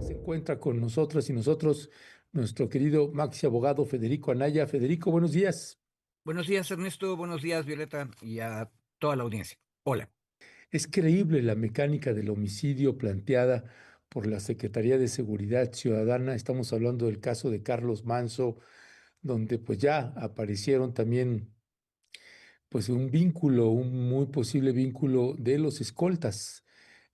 Se encuentra con nosotras y nosotros nuestro querido Maxi abogado Federico Anaya. Federico, buenos días. Buenos días, Ernesto. Buenos días, Violeta, y a toda la audiencia. Hola. Es creíble la mecánica del homicidio planteada por la Secretaría de Seguridad Ciudadana. Estamos hablando del caso de Carlos Manso, donde pues ya aparecieron también pues un vínculo, un muy posible vínculo de los escoltas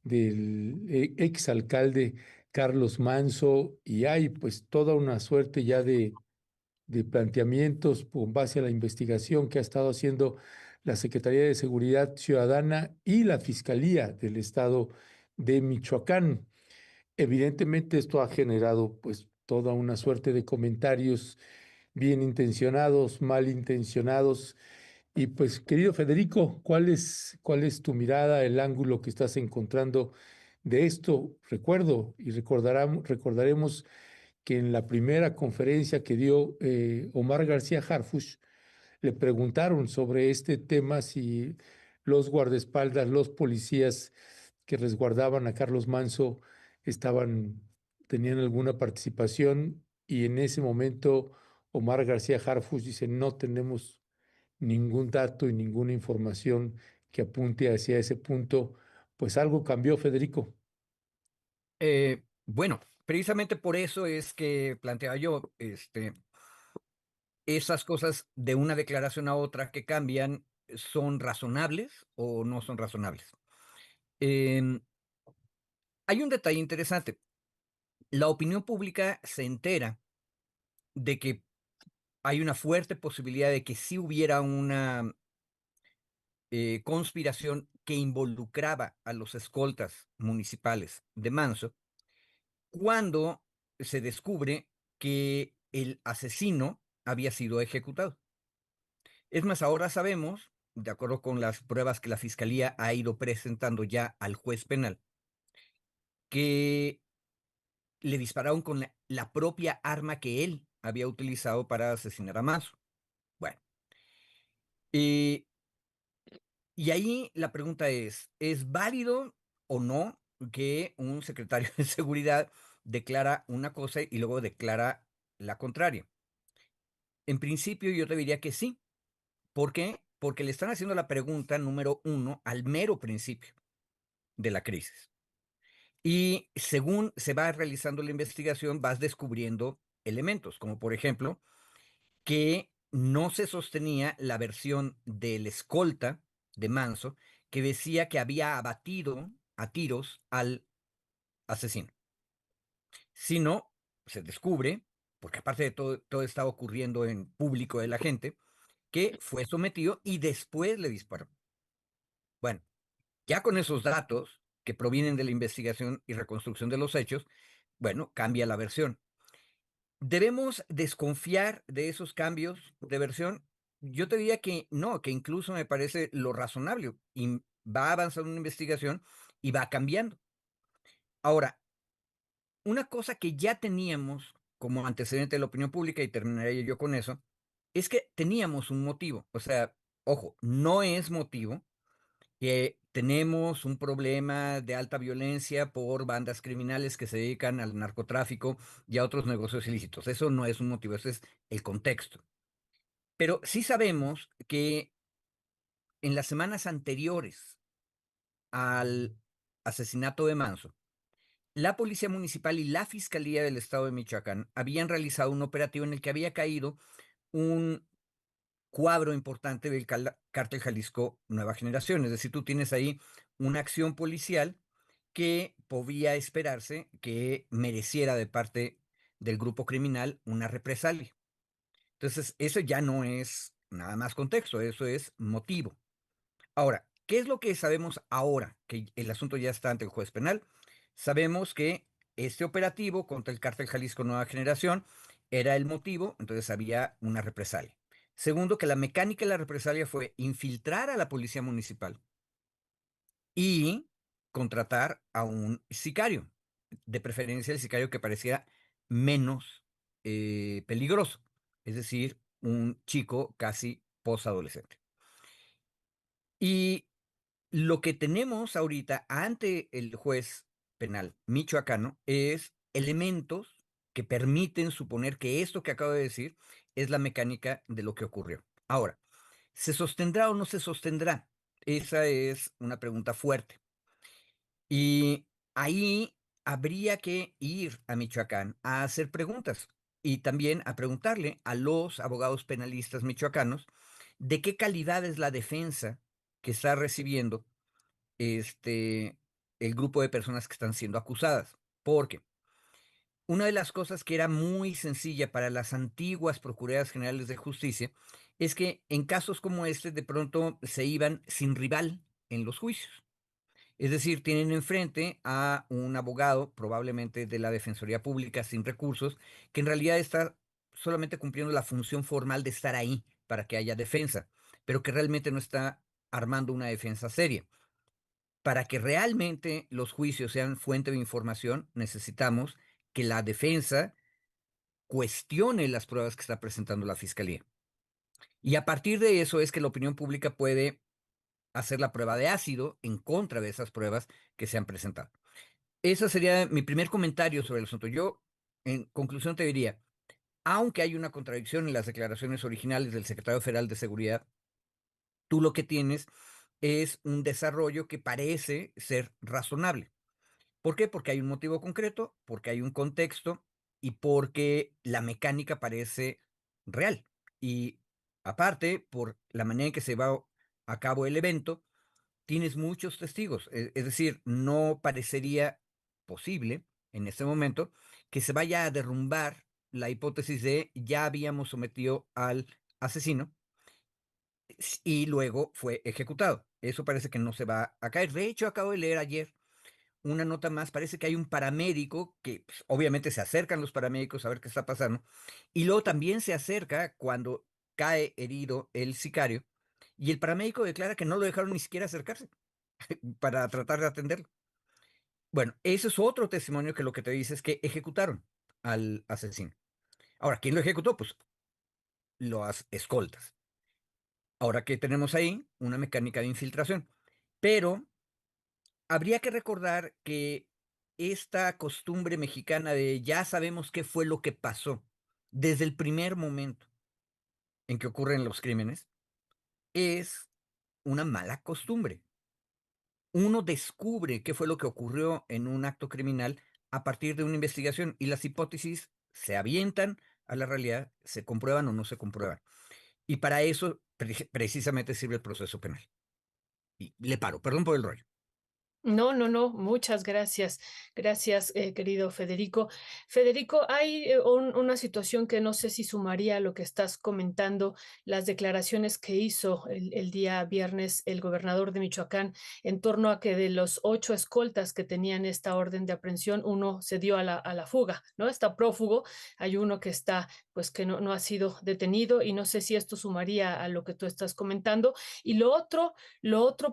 del exalcalde Carlos Manso, y hay pues toda una suerte ya de planteamientos con base a la investigación que ha estado haciendo la Secretaría de Seguridad Ciudadana y la Fiscalía del Estado de Michoacán. Evidentemente esto ha generado pues toda una suerte de comentarios bien intencionados, mal intencionados. Y pues, querido Federico, cuál es tu mirada, el ángulo que estás encontrando de esto? Recuerdo y recordaremos que en la primera conferencia que dio Omar García Harfuch, le preguntaron sobre este tema, si los guardaespaldas, los policías que resguardaban a Carlos Manso tenían alguna participación, y en ese momento Omar García Harfuch dice: no tenemos ningún dato y ninguna información que apunte hacia ese punto. Pues algo cambió, Federico. Bueno, precisamente por eso es que planteaba yo, esas cosas de una declaración a otra que cambian, ¿son razonables o no son razonables? Em, Hay un detalle interesante. La opinión pública se entera de que hay una fuerte posibilidad de que sí hubiera una conspiración que involucraba a los escoltas municipales de Manso, cuando se descubre que el asesino había sido ejecutado. Es más, ahora sabemos, de acuerdo con las pruebas que la fiscalía ha ido presentando ya al juez penal, que le dispararon con la propia arma que él había utilizado para asesinar a Manso. Bueno, eh, y ahí la pregunta ¿es válido o no que un secretario de seguridad declara una cosa y luego declara la contraria? En principio, yo te diría que sí. ¿Por qué? Porque le están haciendo la pregunta número uno al mero principio de la crisis. Y según se va realizando la investigación, vas descubriendo elementos, como por ejemplo, que no se sostenía la versión del escolta de Manso, que decía que había abatido a tiros al asesino, sino se descubre, porque aparte de todo estaba ocurriendo en público de la gente, que fue sometido y después le disparó. Bueno, ya con esos datos que provienen de la investigación y reconstrucción de los hechos, bueno, cambia la versión. ¿Debemos desconfiar de esos cambios de versión? Yo te diría que no, que incluso me parece lo razonable. Y va avanzando una investigación y va cambiando. Ahora, una cosa que ya teníamos como antecedente de la opinión pública, y terminaría yo con eso, es que teníamos un motivo. O sea, ojo, no es motivo que tenemos un problema de alta violencia por bandas criminales que se dedican al narcotráfico y a otros negocios ilícitos. Eso no es un motivo, eso es el contexto. Pero sí sabemos que en las semanas anteriores al asesinato de Manso, la Policía Municipal y la Fiscalía del Estado de Michoacán habían realizado un operativo en el que había caído un cuadro importante del Cártel Jalisco Nueva Generación. Es decir, tú tienes ahí una acción policial que podía esperarse que mereciera de parte del grupo criminal una represalia. Entonces, eso ya no es nada más contexto, eso es motivo. Ahora, ¿qué es lo que sabemos ahora que el asunto ya está ante el juez penal? Sabemos que este operativo contra el Cártel Jalisco Nueva Generación era el motivo, entonces había una represalia. Segundo, que la mecánica de la represalia fue infiltrar a la policía municipal y contratar a un sicario, de preferencia el sicario que pareciera menos peligroso, es decir, un chico casi posadolescente. Y Lo que tenemos ahorita ante el juez penal michoacano es elementos que permiten suponer que esto que acabo de decir es la mecánica de lo que ocurrió. Ahora, ¿se sostendrá o no se sostendrá? Esa es una pregunta fuerte. Y ahí habría que ir a Michoacán a hacer preguntas y también a preguntarle a los abogados penalistas michoacanos de qué calidad es la defensa que está recibiendo este, el grupo de personas que están siendo acusadas. Porque una de las cosas que era muy sencilla para las antiguas Procuradurías Generales de Justicia es que en casos como este de pronto se iban sin rival en los juicios. Es decir, tienen enfrente a un abogado, probablemente de la Defensoría Pública sin recursos, que en realidad está solamente cumpliendo la función formal de estar ahí para que haya defensa, pero que realmente no está armando una defensa seria. Para que realmente los juicios sean fuente de información, necesitamos que la defensa cuestione las pruebas que está presentando la fiscalía. Y a partir de eso es que la opinión pública puede hacer la prueba de ácido en contra de esas pruebas que se han presentado. Ese sería mi primer comentario sobre el asunto. Yo, en conclusión, te diría, aunque hay una contradicción en las declaraciones originales del secretario federal de Seguridad, tú lo que tienes es un desarrollo que parece ser razonable. ¿Por qué? Porque hay un motivo concreto, porque hay un contexto y porque la mecánica parece real. Y aparte, por la manera en que se va a cabo el evento, tienes muchos testigos. Es decir, no parecería posible en este momento que se vaya a derrumbar la hipótesis de ya habíamos sometido al asesino y luego fue ejecutado. Eso parece que no se va a caer. De hecho, acabo de leer ayer una nota más, parece que hay un paramédico que pues, obviamente se acercan los paramédicos a ver qué está pasando, y luego también se acerca cuando cae herido el sicario, y el paramédico declara que no lo dejaron ni siquiera acercarse para tratar de atenderlo. Bueno, ese es otro testimonio que lo que te dice es que ejecutaron al asesino. Ahora, ¿quién lo ejecutó? Pues los escoltas. Ahora, ¿qué tenemos ahí? Una mecánica de infiltración. Pero habría que recordar que esta costumbre mexicana de ya sabemos qué fue lo que pasó desde el primer momento en que ocurren los crímenes es una mala costumbre. Uno descubre qué fue lo que ocurrió en un acto criminal a partir de una investigación y las hipótesis se avientan a la realidad, se comprueban o no se comprueban. Y para eso precisamente sirve el proceso penal. Y le paro, perdón por el rollo. No, no, no, muchas gracias. Gracias, querido Federico. Federico, hay una situación que no sé si sumaría a lo que estás comentando, las declaraciones que hizo el día viernes el gobernador de Michoacán en torno a que de los 8 escoltas que tenían esta orden de aprehensión, uno se dio a la fuga, ¿no? Está prófugo, hay uno que está, pues que no ha sido detenido y no sé si esto sumaría a lo que tú estás comentando. Y lo otro,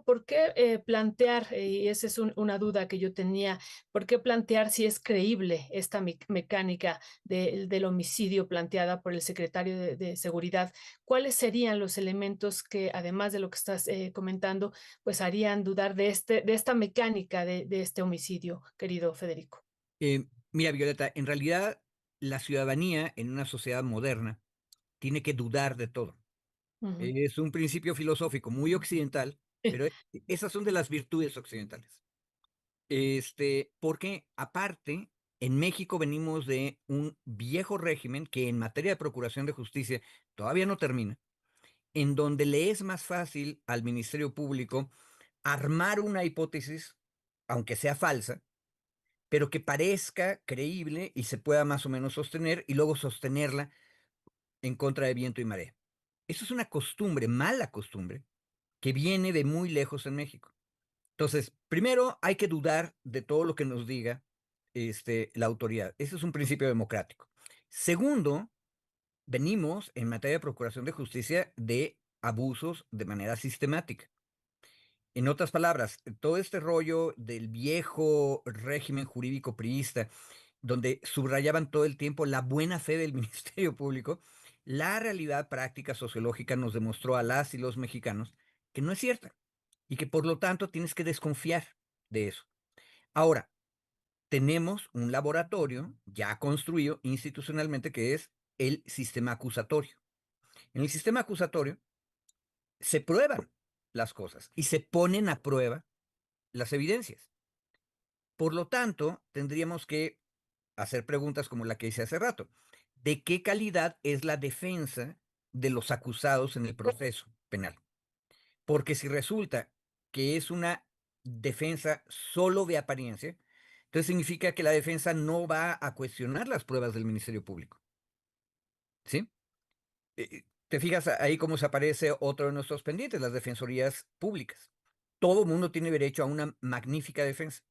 ¿por qué plantear, y esa es una duda que yo tenía, por qué plantear si es creíble esta mecánica del homicidio planteada por el secretario de Seguridad? ¿Cuáles serían los elementos que, además de lo que estás comentando, pues harían dudar de esta mecánica de este homicidio, querido Federico? Mira, Violeta, en realidad la ciudadanía en una sociedad moderna tiene que dudar de todo. Ujú. Es un principio filosófico muy occidental, pero esas son de las virtudes occidentales. Porque aparte, en México venimos de un viejo régimen que en materia de procuración de justicia todavía no termina, en donde le es más fácil al Ministerio Público armar una hipótesis, aunque sea falsa, pero que parezca creíble y se pueda más o menos sostener y luego sostenerla en contra de viento y marea. Eso es una costumbre, mala costumbre, que viene de muy lejos en México. Entonces, primero hay que dudar de todo lo que nos diga la autoridad. Ese es un principio democrático. Segundo, venimos en materia de procuración de justicia de abusos de manera sistemática. En otras palabras, todo este rollo del viejo régimen jurídico priista, donde subrayaban todo el tiempo la buena fe del Ministerio Público, la realidad práctica sociológica nos demostró a las y los mexicanos que no es cierta. y que por lo tanto tienes que desconfiar de eso. Ahora, tenemos un laboratorio ya construido institucionalmente que es el sistema acusatorio. En el sistema acusatorio se prueban las cosas y se ponen a prueba las evidencias. Por lo tanto, tendríamos que hacer preguntas como la que hice hace rato. ¿De qué calidad es la defensa de los acusados en el proceso penal? Porque si resulta que es una defensa solo de apariencia, entonces significa que la defensa no va a cuestionar las pruebas del Ministerio Público. ¿Sí? ¿Te fijas ahí cómo se aparece otro de nuestros pendientes, las defensorías públicas? Todo mundo tiene derecho a una magnífica defensa.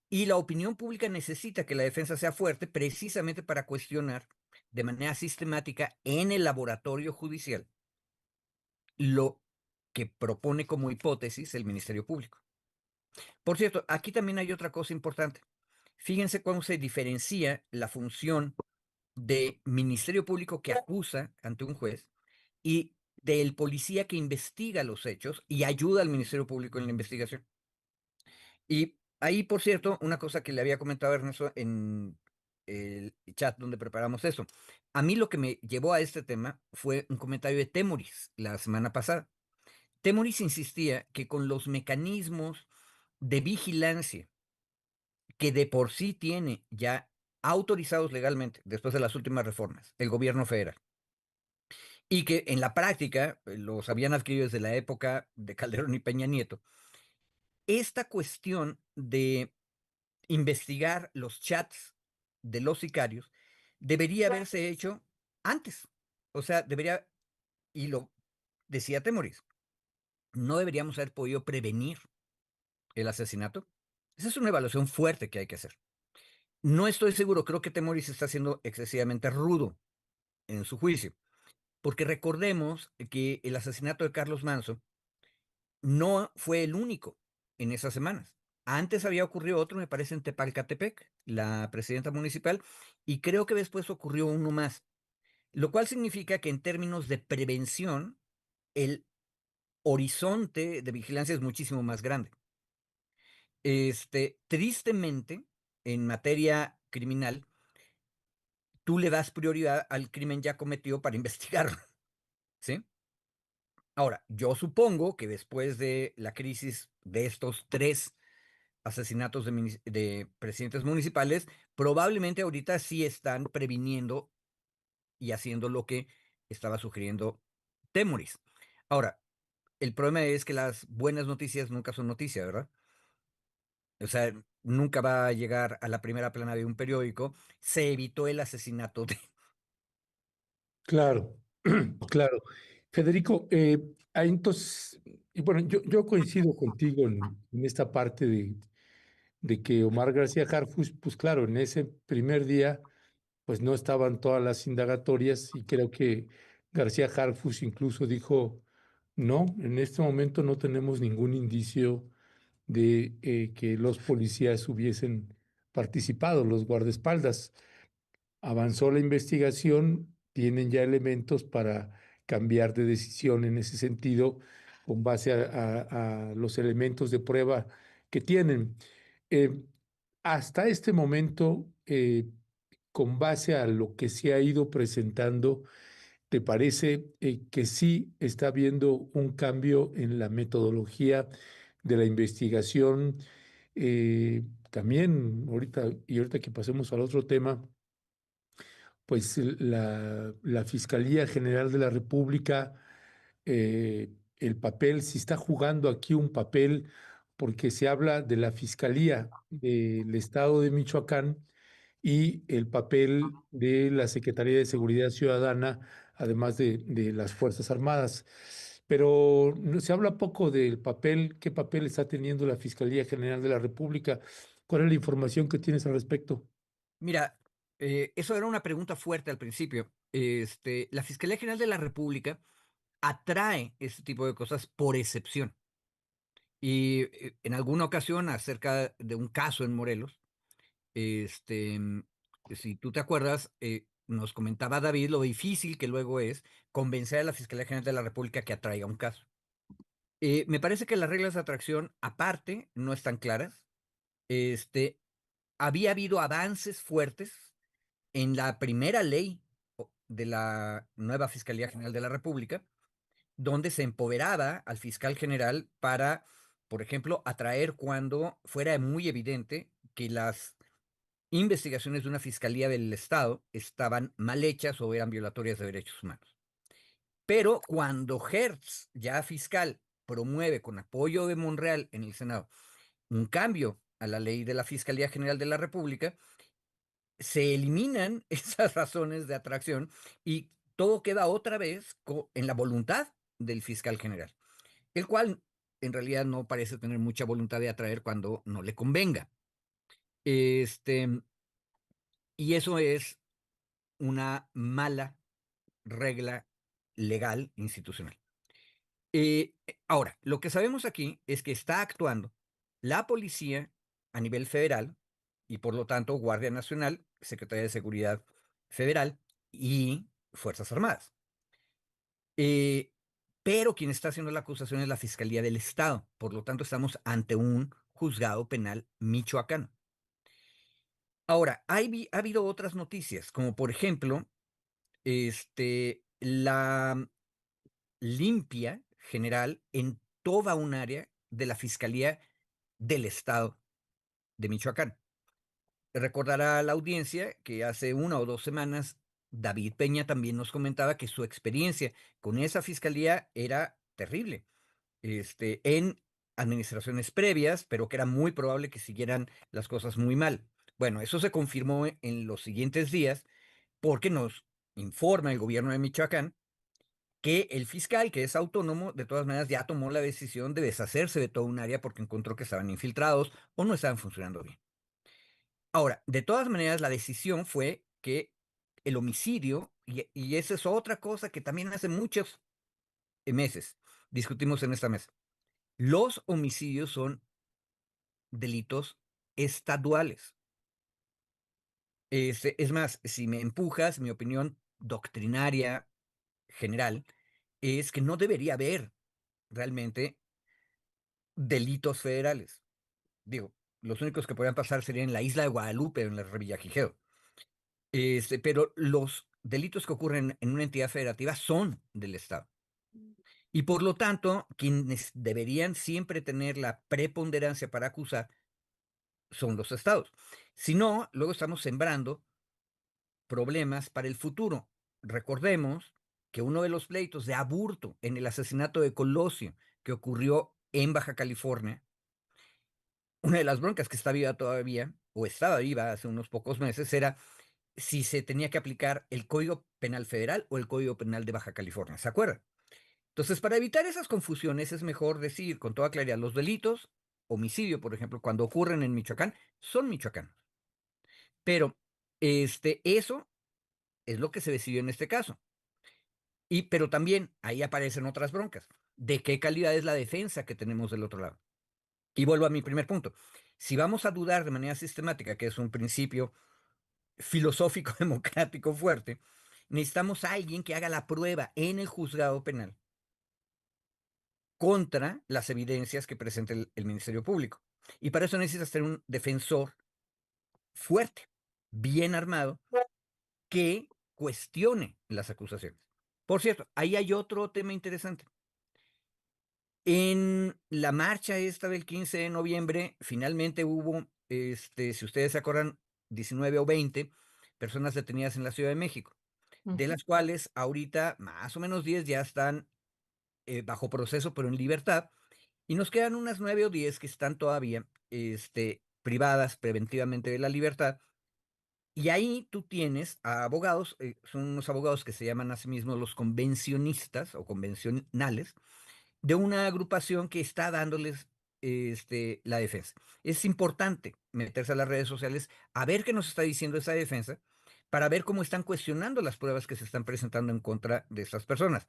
Y la opinión pública necesita que la defensa sea fuerte precisamente para cuestionar de manera sistemática en el laboratorio judicial lo que propone como hipótesis el Ministerio Público. Por cierto, aquí también hay otra cosa importante. Fíjense cómo se diferencia la función de Ministerio Público que acusa ante un juez y del policía que investiga los hechos y ayuda al Ministerio Público en la investigación. Y ahí, por cierto, una cosa que le había comentado a Ernesto en el chat donde preparamos esto. A mí lo que me llevó a este tema fue un comentario de Temoris la semana pasada. Temoris insistía que con los mecanismos de vigilancia que de por sí tiene ya autorizados legalmente después de las últimas reformas el gobierno federal y que en la práctica los habían adquirido desde la época de Calderón y Peña Nieto, esta cuestión de investigar los chats de los sicarios debería haberse hecho antes. O sea, debería, y lo decía Temoris, no deberíamos haber podido prevenir el asesinato. Esa es una evaluación fuerte que hay que hacer. No estoy seguro, creo que Temoris está siendo excesivamente rudo en su juicio, porque recordemos que el asesinato de Carlos Manso no fue el único en esas semanas. Antes había ocurrido otro, me parece, en Tepalcatepec, la presidenta municipal, y creo que después ocurrió uno más, lo cual significa que en términos de prevención, el horizonte de vigilancia es muchísimo más grande. Tristemente, en materia criminal, tú le das prioridad al crimen ya cometido para investigarlo, ¿sí? Ahora, yo supongo que después de la crisis de estos 3 asesinatos de presidentes municipales, probablemente ahorita sí están previniendo y haciendo lo que estaba sugiriendo Temoris. Ahora, el problema es que las buenas noticias nunca son noticias, ¿verdad? O sea, nunca va a llegar a la primera plana de un periódico. Se evitó el asesinato de... Claro, claro. Federico, entonces, y bueno, yo coincido contigo en esta parte de que Omar García Harfuch, pues claro, en ese primer día, pues no estaban todas las indagatorias y creo que García Harfuch incluso dijo, no, en este momento no tenemos ningún indicio de que los policías hubiesen participado, los guardaespaldas. Avanzó la investigación, tienen ya elementos para cambiar de decisión en ese sentido con base a los elementos de prueba que tienen. Eh, Hasta este momento, con base a lo que se ha ido presentando, ¿te parece que sí está habiendo un cambio en la metodología de la investigación? También ahorita, y ahorita que pasemos al otro tema, pues la Fiscalía General de la República, el papel, si está jugando aquí un papel, porque se habla de la Fiscalía del Estado de Michoacán y el papel de la Secretaría de Seguridad Ciudadana, además de las Fuerzas Armadas. Pero se habla poco del papel, qué papel está teniendo la Fiscalía General de la República. ¿Cuál es la información que tienes al respecto? Mira, eso era una pregunta fuerte al principio. La Fiscalía General de la República atrae este tipo de cosas por excepción. Y en alguna ocasión, acerca de un caso en Morelos, este, mm, si tú te acuerdas, nos comentaba David lo difícil que luego es convencer a la Fiscalía General de la República que atraiga un caso. Me parece que las reglas de atracción, aparte, no están claras. Este, había habido avances fuertes en la primera ley de la nueva Fiscalía General de la República, donde se empoderaba al fiscal general para, por ejemplo, atraer cuando fuera muy evidente que las investigaciones de una fiscalía del Estado estaban mal hechas o eran violatorias de derechos humanos. Pero cuando Hertz, ya fiscal, promueve con apoyo de Monreal en el Senado un cambio a la ley de la Fiscalía General de la República, se eliminan esas razones de atracción y todo queda otra vez en la voluntad del fiscal general, el cual en realidad no parece tener mucha voluntad de atraer cuando no le convenga. Este, y eso es una mala regla legal institucional. Ahora, lo que sabemos aquí es que está actuando la policía a nivel federal y por lo tanto Guardia Nacional, Secretaría de Seguridad Federal y Fuerzas Armadas. Eh, pero quien está haciendo la acusación es la Fiscalía del Estado. Por lo tanto, estamos ante un juzgado penal michoacano. Ahora, ha habido otras noticias, como por ejemplo, la limpia general en toda un área de la Fiscalía del Estado de Michoacán. Recordará a la audiencia que hace 1 o 2 semanas David Peña también nos comentaba que su experiencia con esa fiscalía era terrible, en administraciones previas, pero que era muy probable que siguieran las cosas muy mal. Bueno, eso se confirmó en los siguientes días porque nos informa el gobierno de Michoacán que el fiscal, que es autónomo, de todas maneras ya tomó la decisión de deshacerse de toda un área porque encontró que estaban infiltrados o no estaban funcionando bien. Ahora, de todas maneras, la decisión fue que el homicidio, y esa es otra cosa que también hace muchos meses discutimos en esta mesa, los homicidios son delitos estaduales. Es más, si me empujas, mi opinión doctrinaria general es que no debería haber realmente delitos federales. Digo, los únicos que podrían pasar serían en la isla de Guadalupe o en la Revillagigedo. Pero los delitos que ocurren en una entidad federativa son del Estado. Y por lo tanto, quienes deberían siempre tener la preponderancia para acusar son los estados. Si no, luego estamos sembrando problemas para el futuro. Recordemos que uno de los pleitos de Aburto en el asesinato de Colosio que ocurrió en Baja California, una de las broncas que está viva todavía, o estaba viva hace unos pocos meses, era si se tenía que aplicar el Código Penal Federal o el Código Penal de Baja California, ¿se acuerdan? Entonces, para evitar esas confusiones, es mejor decir con toda claridad, los delitos, homicidio, por ejemplo, cuando ocurren en Michoacán, son michoacanos. Pero eso es lo que se decidió en este caso. Pero también ahí aparecen otras broncas. ¿De qué calidad es la defensa que tenemos del otro lado? Y vuelvo a mi primer punto. Si vamos a dudar de manera sistemática, que es un principio filosófico democrático fuerte, necesitamos a alguien que haga la prueba en el juzgado penal contra las evidencias que presente el Ministerio Público. Y para eso necesitas tener un defensor fuerte, bien armado, que cuestione las acusaciones. Por cierto, ahí hay otro tema interesante. En la marcha esta del 15 de noviembre, finalmente hubo, si ustedes se acuerdan, 19 o 20 personas detenidas en la Ciudad de México, de las cuales ahorita más o menos 10 ya están bajo proceso, pero en libertad, y nos quedan unas 9 o 10 que están todavía privadas preventivamente de la libertad. Y ahí tú tienes a abogados, son unos abogados que se llaman a sí mismos los convencionistas o convencionales, de una agrupación que está dándoles la defensa. Es importante meterse a las redes sociales a ver qué nos está diciendo esa defensa para ver cómo están cuestionando las pruebas que se están presentando en contra de estas personas.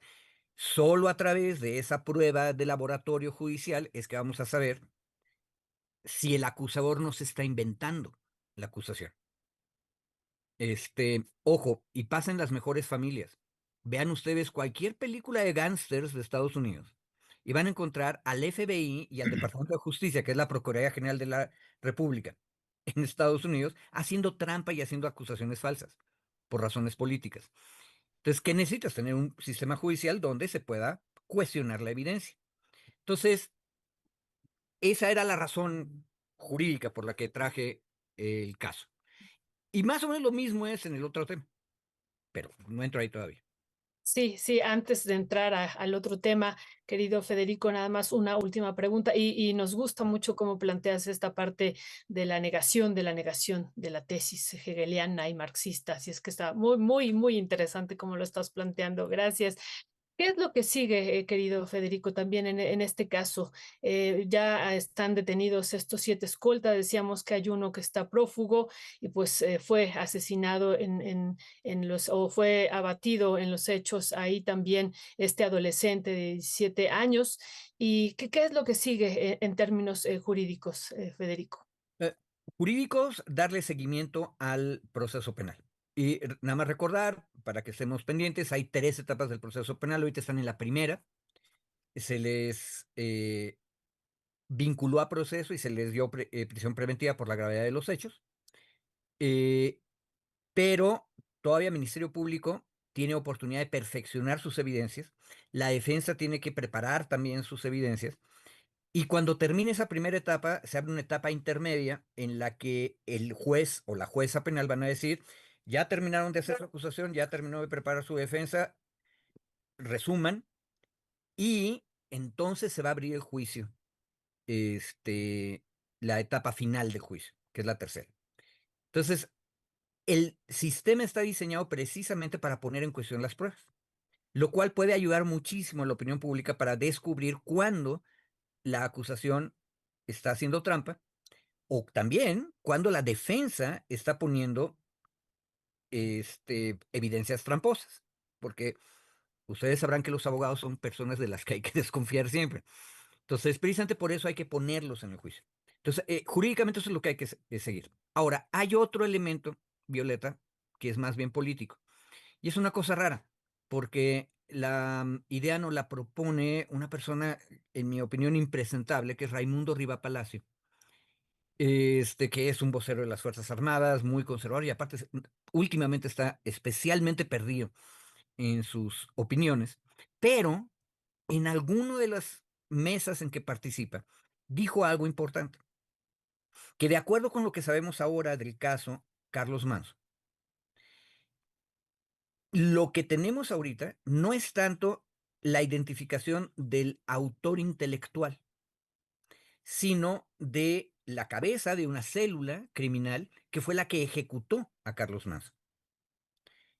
Solo a través de esa prueba de laboratorio judicial es que vamos a saber si el acusador nos está inventando la acusación. Ojo, y pasen las mejores familias. Vean ustedes cualquier película de gángsters de Estados Unidos y van a encontrar al FBI y al Departamento de Justicia, que es la Procuraduría General de la República en Estados Unidos, haciendo trampa y haciendo acusaciones falsas por razones políticas. Entonces, ¿qué necesitas? Tener un sistema judicial donde se pueda cuestionar la evidencia. Entonces, esa era la razón jurídica por la que traje el caso. Y más o menos lo mismo es en el otro tema, pero no entro ahí todavía. Sí, sí, antes de entrar al otro tema, querido Federico, nada más una última pregunta y nos gusta mucho cómo planteas esta parte de la negación, de la negación de la tesis hegeliana y marxista, así es que está muy, muy, muy interesante cómo lo estás planteando. Gracias. ¿Qué es lo que sigue, querido Federico, también en este caso? Ya están detenidos estos 7 escoltas, decíamos que hay uno que está prófugo y pues fue asesinado o fue abatido en los hechos ahí también este adolescente de 17 años. ¿Y qué es lo que sigue en términos jurídicos, Federico? Eh, Jurídicos, darle seguimiento al proceso penal. Y nada más recordar, para que estemos pendientes, hay 3 etapas del proceso penal, ahorita están en la primera, se les vinculó a proceso y se les dio prisión preventiva por la gravedad de los hechos, eh, pero todavía el Ministerio Público tiene oportunidad de perfeccionar sus evidencias, la defensa tiene que preparar también sus evidencias, y cuando termine esa primera etapa, se abre una etapa intermedia en la que el juez o la jueza penal van a decir, ya terminaron de hacer su acusación, ya terminó de preparar su defensa, resuman, y entonces se va a abrir el juicio, la etapa final del juicio, que es la tercera. Entonces, el sistema está diseñado precisamente para poner en cuestión las pruebas, lo cual puede ayudar muchísimo a la opinión pública para descubrir cuándo la acusación está haciendo trampa o también cuando la defensa está poniendo evidencias tramposas, porque ustedes sabrán que los abogados son personas de las que hay que desconfiar siempre. Entonces, precisamente por eso hay que ponerlos en el juicio. Entonces, jurídicamente eso es lo que hay que seguir. Ahora, hay otro elemento, Violeta, que es más bien político. Y es una cosa rara, porque la idea no la propone una persona, en mi opinión, impresentable, que es Raimundo Riva Palacio, que es un vocero de las Fuerzas Armadas, muy conservador y aparte últimamente está especialmente perdido en sus opiniones, pero en alguno de las mesas en que participa, dijo algo importante, que de acuerdo con lo que sabemos ahora del caso Carlos Manso, lo que tenemos ahorita no es tanto la identificación del autor intelectual, sino de la cabeza de una célula criminal que fue la que ejecutó a Carlos Manso.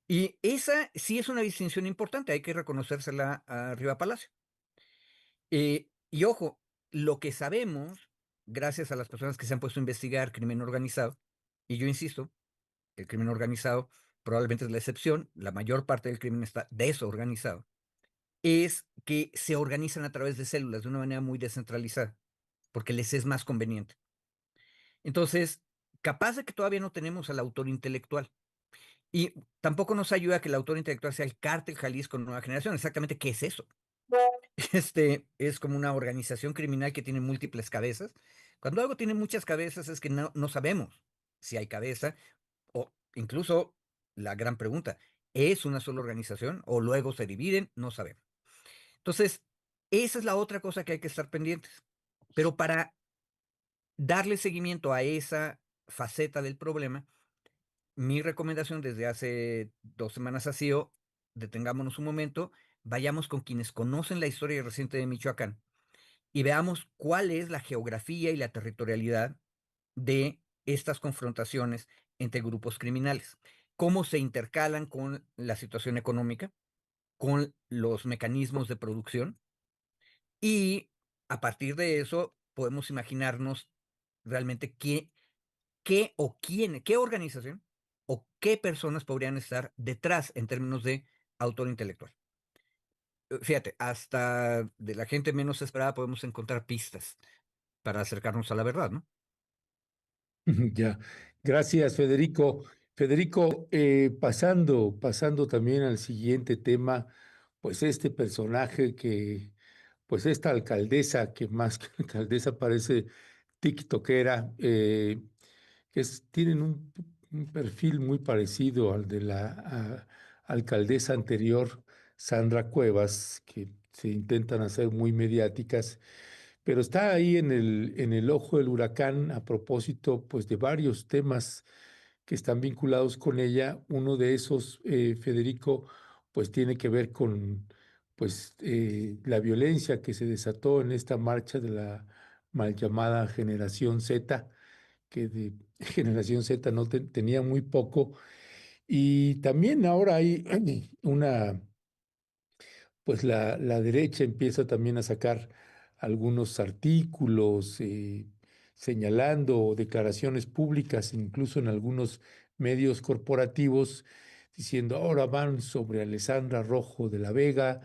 Y esa sí es una distinción importante, hay que reconocérsela a Riva Palacio. Y ojo, lo que sabemos, gracias a las personas que se han puesto a investigar crimen organizado, y yo insisto, el crimen organizado probablemente es la excepción, la mayor parte del crimen está desorganizado, es que se organizan a través de células de una manera muy descentralizada, porque les es más conveniente. Entonces, capaz de que todavía no tenemos al autor intelectual. Y tampoco nos ayuda que el autor intelectual sea el Cártel Jalisco Nueva Generación. Exactamente, ¿qué es eso? Es como una organización criminal que tiene múltiples cabezas. Cuando algo tiene muchas cabezas es que no sabemos si hay cabeza o incluso la gran pregunta, ¿es una sola organización o luego se dividen? No sabemos. Entonces, esa es la otra cosa que hay que estar pendientes. Pero para darle seguimiento a esa faceta del problema, mi recomendación desde hace 2 semanas ha sido, detengámonos un momento, vayamos con quienes conocen la historia reciente de Michoacán y veamos cuál es la geografía y la territorialidad de estas confrontaciones entre grupos criminales, cómo se intercalan con la situación económica, con los mecanismos de producción y a partir de eso podemos imaginarnos realmente qué o quién, qué organización o qué personas podrían estar detrás en términos de autor intelectual. Fíjate, hasta de la gente menos esperada podemos encontrar pistas para acercarnos a la verdad, ¿no? Ya, gracias, Federico. Federico, pasando también al siguiente tema, pues este personaje que pues esta alcaldesa, que más que alcaldesa parece tiktokera, tienen un perfil muy parecido al de la alcaldesa anterior, Sandra Cuevas, que se intentan hacer muy mediáticas, pero está ahí en el ojo del huracán a propósito, pues, de varios temas que están vinculados con ella. Uno de esos, Federico, pues tiene que ver con, pues, la violencia que se desató en esta marcha de la mal llamada Generación Z, que de Generación Z no tenía muy poco. Y también ahora hay una, pues la derecha empieza también a sacar algunos artículos señalando declaraciones públicas, incluso en algunos medios corporativos, diciendo ahora van sobre Alessandra Rojo de la Vega.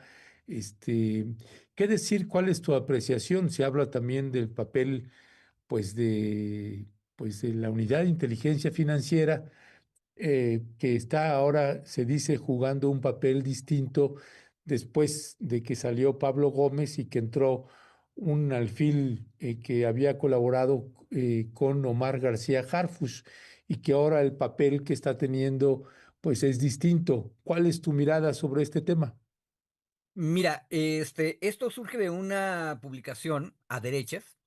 Este, ¿Qué decir? ¿Cuál es tu apreciación? Se habla también del papel, pues, pues, de la unidad de inteligencia financiera, que está ahora, se dice, jugando un papel distinto después de que salió Pablo Gómez y que entró un alfil que había colaborado con Omar García Harfuch, y que ahora el papel que está teniendo pues es distinto. ¿Cuál es tu mirada sobre este tema? Mira, esto surge de una publicación a derechas,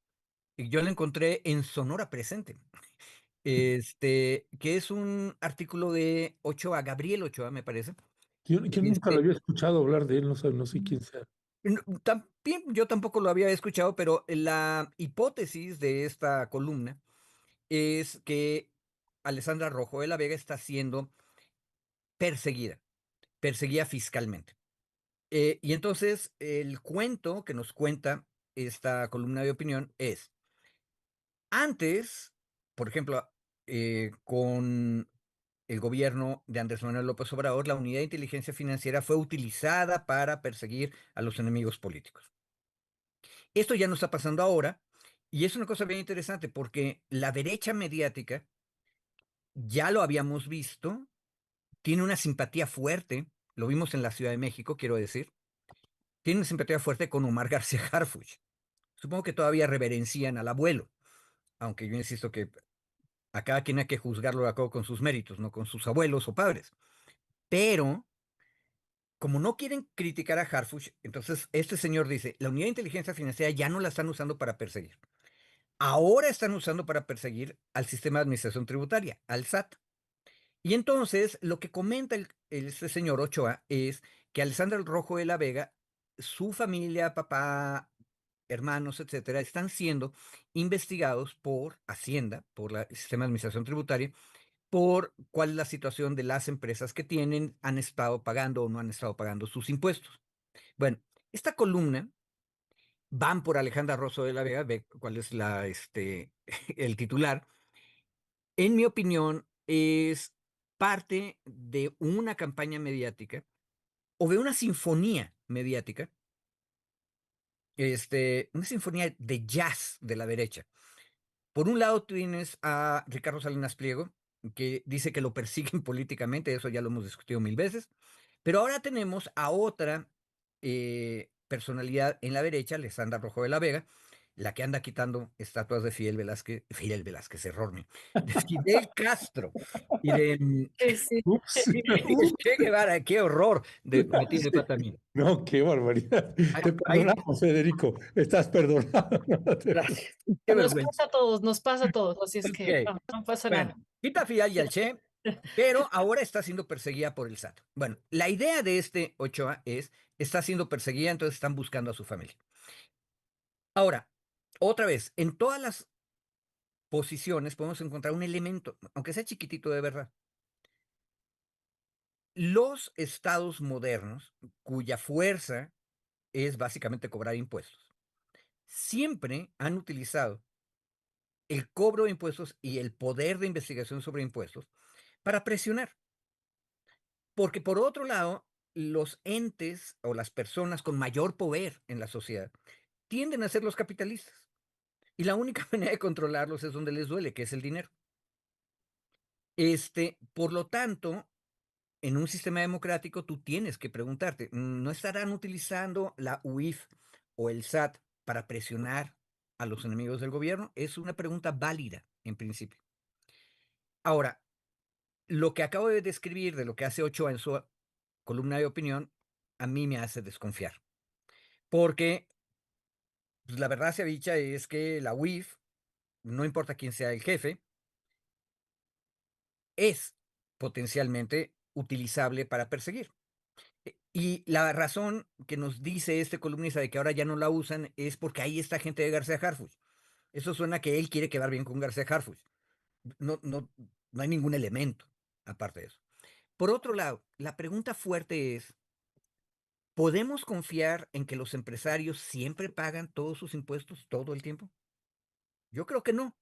y yo la encontré en Sonora Presente, que es un artículo de Ochoa, Gabriel Ochoa, me parece. Yo nunca lo Este, había escuchado hablar de él, no sé quién sea. También yo tampoco lo había escuchado, pero la hipótesis de esta columna es que Alessandra Rojo de la Vega está siendo perseguida, perseguida fiscalmente. Y entonces el cuento que nos cuenta esta columna de opinión es, antes, por ejemplo, con el gobierno de Andrés Manuel López Obrador, la unidad de inteligencia financiera fue utilizada para perseguir a los enemigos políticos. Esto ya no está pasando ahora, y es una cosa bien interesante porque la derecha mediática, ya lo habíamos visto, tiene una simpatía fuerte, lo vimos en la Ciudad de México, quiero decir, tiene una simpatía fuerte con Omar García Harfuch. Supongo que todavía reverencian al abuelo, aunque yo insisto que a cada quien hay que juzgarlo de acuerdo con sus méritos, no con sus abuelos o padres. Pero, como no quieren criticar a Harfuch, entonces este señor dice, la unidad de inteligencia financiera ya no la están usando para perseguir. Ahora están usando para perseguir al sistema de administración tributaria, al SAT. Y entonces lo que comenta este señor Ochoa es que Alessandra Rojo de la Vega, su familia, papá, hermanos, etcétera, están siendo investigados por Hacienda, por el sistema de administración tributaria, por cuál es la situación de las empresas que tienen, han estado pagando o no han estado pagando sus impuestos. Bueno, esta columna van por Alejandra Rosso de la Vega, ve cuál es el titular. En mi opinión, es parte de una campaña mediática o de una sinfonía mediática, una sinfonía de jazz de la derecha. Por un lado tienes a Ricardo Salinas Pliego, que dice que lo persiguen políticamente, eso ya lo hemos discutido mil veces, pero ahora tenemos a otra personalidad en la derecha, Alessandra Rojo de la Vega, la que anda quitando estatuas de Fidel Velázquez, error mío, de Fidel Castro y de Sí, sí. Ups, Che Guevara, qué horror de metí de pata mía. no, qué barbaridad. Te Ahí, perdonamos, Federico. Estás perdonado. No te gracias, qué vergüenza. Nos pasa a todos, así es que Ok, no, no pasa bueno, nada. quita a Fidel y al Che, pero ahora está siendo perseguida por el SAT. Bueno, la idea de este Ochoa es, está siendo perseguida, entonces están buscando a su familia. Ahora, otra vez, en todas las posiciones podemos encontrar un elemento, aunque sea chiquitito de verdad. Los estados modernos, cuya fuerza es básicamente cobrar impuestos, siempre han utilizado el cobro de impuestos y el poder de investigación sobre impuestos para presionar. Porque por otro lado, los entes o las personas con mayor poder en la sociedad tienden a ser los capitalistas. Y la única manera de controlarlos es donde les duele, que es el dinero. Por lo tanto, en un sistema democrático tú tienes que preguntarte, ¿no estarán utilizando la UIF o el SAT para presionar a los enemigos del gobierno? Es una pregunta válida, en principio. Ahora, lo que acabo de describir de lo que hace Ochoa en su columna de opinión, a mí me hace desconfiar. Porque pues, la verdad, se ha dicha, es que la UIF, no importa quién sea el jefe, es potencialmente utilizable para perseguir. Y la razón que nos dice este columnista de que ahora ya no la usan es porque ahí está gente de García Harfuch. Eso suena que él quiere quedar bien con García Harfuch. No, no, no hay ningún elemento aparte de eso. Por otro lado, la pregunta fuerte es, ¿podemos confiar en que los empresarios siempre pagan todos sus impuestos todo el tiempo? Yo creo que no.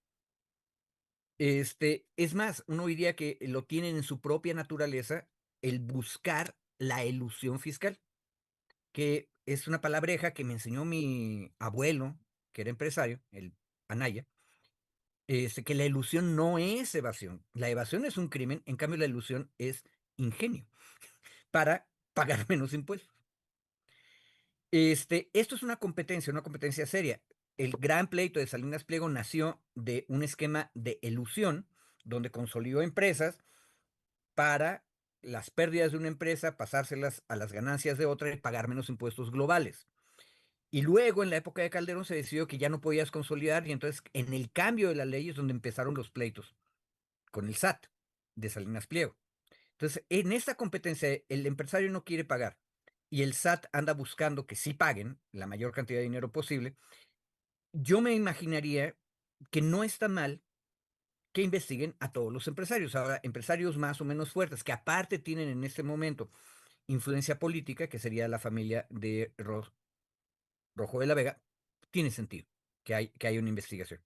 Es más, uno diría que lo tienen en su propia naturaleza el buscar la elusión fiscal, que es una palabreja que me enseñó mi abuelo, que era empresario, el Anaya, que la elusión no es evasión. La evasión es un crimen, en cambio la elusión es ingenio para pagar menos impuestos. Esto es una competencia seria. El gran pleito de Salinas Pliego nació de un esquema de elusión donde consolidó empresas para las pérdidas de una empresa, pasárselas a las ganancias de otra y pagar menos impuestos globales. Y luego, en la época de Calderón, se decidió que ya no podías consolidar y entonces en el cambio de la ley es donde empezaron los pleitos con el SAT de Salinas Pliego. Entonces, en esta competencia, el empresario no quiere pagar y el SAT anda buscando que sí paguen la mayor cantidad de dinero posible. Yo me imaginaría que no está mal que investiguen a todos los empresarios. Ahora, empresarios más o menos fuertes, que aparte tienen en este momento influencia política, que sería la familia de Rojo de la Vega, tiene sentido que hay una investigación.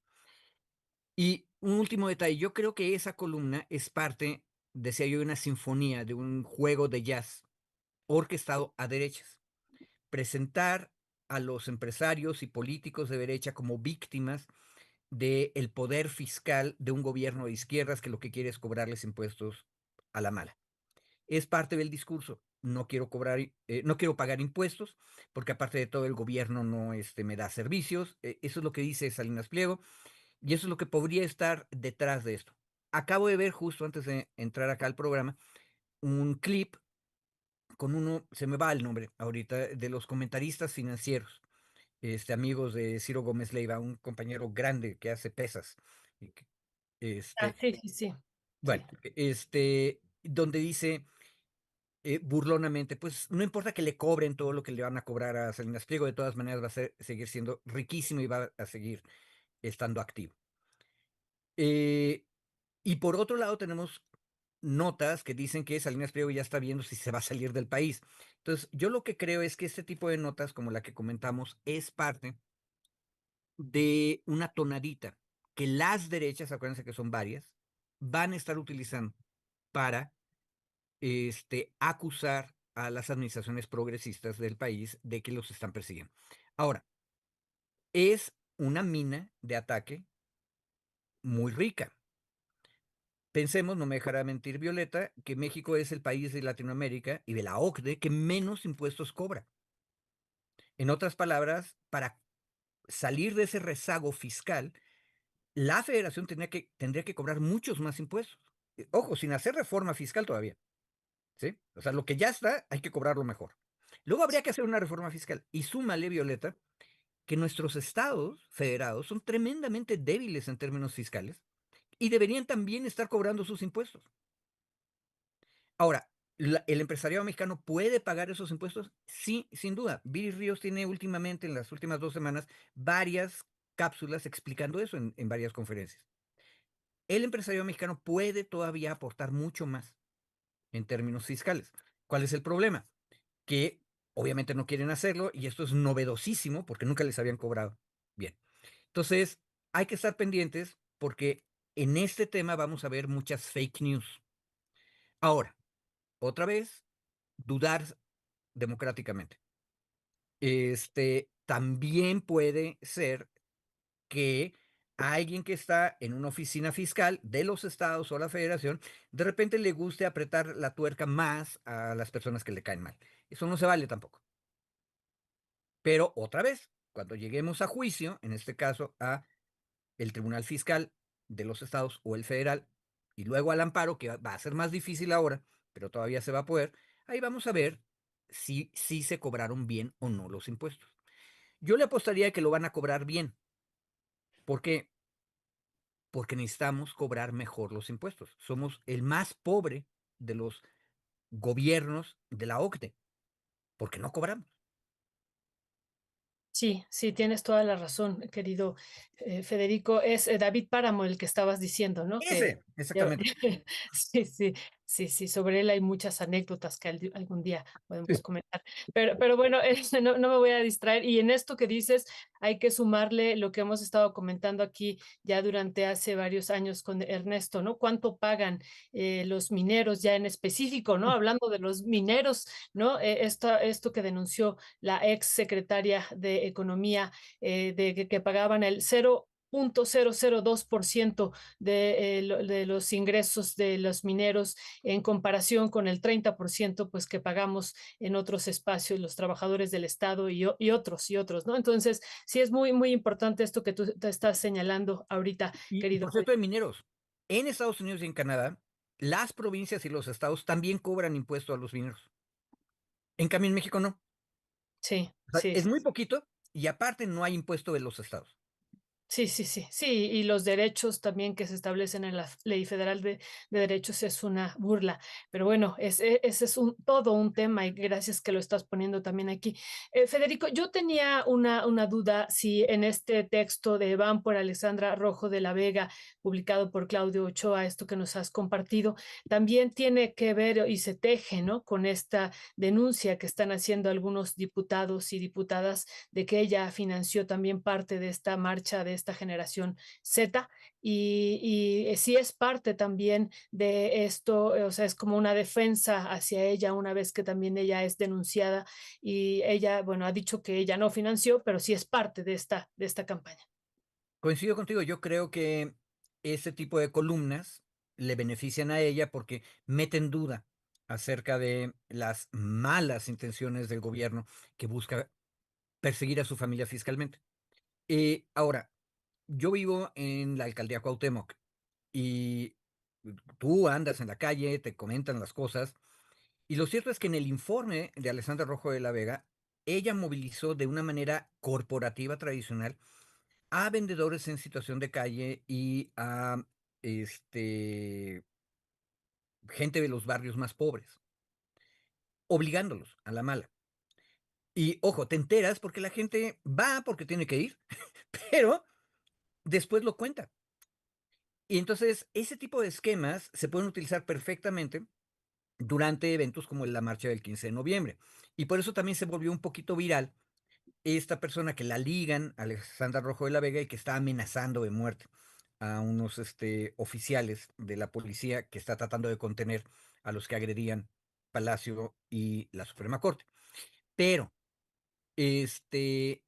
Y un último detalle, yo creo que esa columna es parte, decía yo, de una sinfonía, de un juego de jazz orquestado a derechas. Presentar a los empresarios y políticos de derecha como víctimas del poder fiscal de un gobierno de izquierdas que lo que quiere es cobrarles impuestos a la mala. Es parte del discurso. No quiero cobrar, no quiero pagar impuestos, porque aparte de todo el gobierno no me da servicios. Eso es lo que dice Salinas Pliego, y eso es lo que podría estar detrás de esto. Acabo de ver justo antes de entrar acá al programa un clip con uno, se me va el nombre ahorita, de los comentaristas financieros, amigos de Ciro Gómez Leiva, un compañero grande que hace pesas. y que, Ah, Este, sí, sí, sí. bueno, Sí. donde dice burlonamente, pues no importa que le cobren todo lo que le van a cobrar a Salinas Pliego, de todas maneras va a seguir siendo riquísimo y va a seguir estando activo. Y por otro lado tenemos notas que dicen que Salinas Pliego ya está viendo si se va a salir del país. Entonces, yo lo que creo es que este tipo de notas, como la que comentamos, es parte de una tonadita que las derechas, acuérdense que son varias, van a estar utilizando para acusar a las administraciones progresistas del país de que los están persiguiendo. Ahora, es una mina de ataque muy rica. Pensemos, no me dejará mentir Violeta, que México es el país de Latinoamérica y de la OCDE que menos impuestos cobra. En otras palabras, para salir de ese rezago fiscal, la federación tendría que cobrar muchos más impuestos. Ojo, sin hacer reforma fiscal todavía. ¿Sí? O sea, lo que ya está, hay que cobrarlo mejor. Luego habría que hacer una reforma fiscal. Y súmale, Violeta, que nuestros estados federados son tremendamente débiles en términos fiscales y deberían también estar cobrando sus impuestos. Ahora, ¿el empresariado mexicano puede pagar esos impuestos? Sí, sin duda. Viri Ríos tiene últimamente, en las últimas 2 semanas, varias cápsulas explicando eso en varias conferencias. El empresario mexicano puede todavía aportar mucho más en términos fiscales. ¿Cuál es el problema? Que obviamente no quieren hacerlo y esto es novedosísimo porque nunca les habían cobrado. Bien. Entonces, hay que estar pendientes porque en este tema vamos a ver muchas fake news. Ahora, otra vez, dudar democráticamente. También puede ser que alguien que está en una oficina fiscal de los estados o la federación, de repente le guste apretar la tuerca más a las personas que le caen mal. Eso no se vale tampoco. Pero otra vez, cuando lleguemos a juicio, en este caso a el Tribunal Fiscal de los estados o el federal, y luego al amparo, que va a ser más difícil ahora, pero todavía se va a poder, ahí vamos a ver si se cobraron bien o no los impuestos. Yo le apostaría que lo van a cobrar bien. ¿Por qué? Porque necesitamos cobrar mejor los impuestos. Somos el más pobre de los gobiernos de la OCDE, porque no cobramos. Sí, sí, tienes toda la razón, querido, Federico. Es, David Páramo el que estabas diciendo, ¿no? Que Ese, exactamente. sí, sí, sí, sí, sobre él hay muchas anécdotas que algún día podemos Sí. comentar. Pero bueno, no me voy a distraer. Y en esto que dices, hay que sumarle lo que hemos estado comentando aquí ya durante hace varios años con Ernesto, ¿no? ¿Cuánto pagan los mineros ya en específico, ¿no? Hablando de los mineros, ¿no? Esto que denunció la ex secretaria de Economía, de que pagaban el 0,002% de los ingresos de los mineros en comparación con el 30% pues que pagamos en otros espacios los trabajadores del Estado y otros, ¿no? Entonces, sí es muy, muy importante esto que tú te estás señalando ahorita, Y querido por Fede. cierto, de mineros, en Estados Unidos y en Canadá, las provincias y los estados también cobran impuesto a los mineros. En cambio, en México no. Sí, O sea, sí, es sí. muy poquito y aparte no hay impuesto de los estados. Sí, sí, sí, sí, y los derechos también que se establecen en la Ley Federal de Derechos es una burla, pero bueno, ese es todo un tema y gracias que lo estás poniendo también aquí. Federico, yo tenía una duda si en este texto de Van por Alexandra Rojo de la Vega, publicado por Claudio Ochoa, esto que nos has compartido, también tiene que ver y se teje, ¿no? Con esta denuncia que están haciendo algunos diputados y diputadas de que ella financió también parte de esta marcha de esta generación Z y sí es parte también de esto, o sea, es como una defensa hacia ella una vez que también ella es denunciada y ella, bueno, ha dicho que ella no financió, pero sí es parte de esta campaña. Coincido contigo, yo creo que ese tipo de columnas le benefician a ella porque meten duda acerca de las malas intenciones del gobierno que busca perseguir a su familia fiscalmente. Ahora, yo vivo en la alcaldía Cuauhtémoc y tú andas en la calle, te comentan las cosas, y lo cierto es que en el informe de Alessandra Rojo de la Vega, ella movilizó de una manera corporativa tradicional a vendedores en situación de calle y a este, gente de los barrios más pobres, obligándolos a la mala. Y ojo, te enteras porque la gente va porque tiene que ir, pero después lo cuenta. Y entonces ese tipo de esquemas se pueden utilizar perfectamente durante eventos como la marcha del 15 de noviembre. Y por eso también se volvió un poquito viral esta persona que la ligan a Alexandra Rojo de la Vega y que está amenazando de muerte a unos oficiales de la policía que está tratando de contener a los que agredían Palacio y la Suprema Corte. Pero, este,